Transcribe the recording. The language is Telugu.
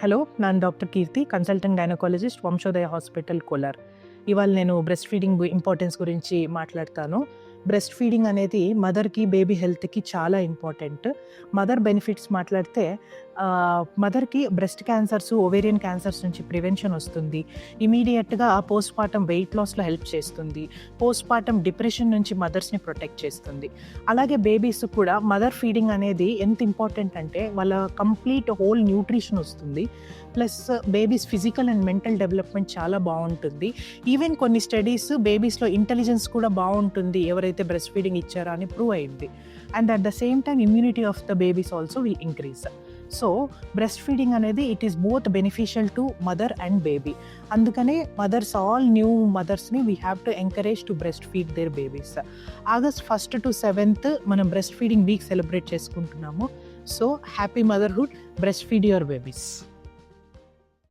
హలో, నేను డాక్టర్ కీర్తి, కన్సల్టెంట్ గైనకాలజిస్ట్, వంశోదయ హాస్పిటల్, కోలార్. ఇవాళ నేను బ్రెస్ట్ ఫీడింగ్ ఇంపార్టెన్స్ గురించి మాట్లాడతాను. బ్రెస్ట్ ఫీడింగ్ అనేది మదర్‌కి, బేబీ హెల్త్‌కి చాలా ఇంపార్టెంట్. మదర్ బెనిఫిట్స్ మాట్లాడితే మదర్‌కి బ్రెస్ట్ క్యాన్సర్స్, ఓవేరియన్ క్యాన్సర్స్ నుంచి ప్రివెన్షన్ వస్తుంది. ఇమీడియట్‌గా పోస్ట్‌పార్టమ్ వెయిట్ లాస్‌లో హెల్ప్ చేస్తుంది. పోస్ట్‌పార్టమ్ డిప్రెషన్ నుంచి మదర్స్‌ని ప్రొటెక్ట్ చేస్తుంది. అలాగే బేబీస్ కూడా మదర్ ఫీడింగ్ అనేది ఎంత ఇంపార్టెంట్ అంటే వాళ్ళ కంప్లీట్ హోల్ న్యూట్రిషన్ వస్తుంది. Plus babies physical and mental development చాలా బావుంటుంది. ఈవెన్ కొన్ని స్టడీస్ బేబీస్‌లో ఇంటెలిజెన్స్ కూడా బావుంటుంది ఎవరైతే బ్రెస్ట్ ఫీడింగ్ ఇచ్చారో అని ప్రూవ్ అయింది. And at the same time immunity of the babies also will increase. So breast feeding అనేది it is both beneficial to mother and baby. అందుకనే మదర్స్, ఆల్ న్యూ మదర్స్ని we have to encourage to breast feed their babies. August 1 to 7 మనం బ్రెస్ట్ ఫీడింగ్ వీక్ సెలబ్రేట్ చేసుకుంటున్నాము. So happy motherhood, breast feed your babies.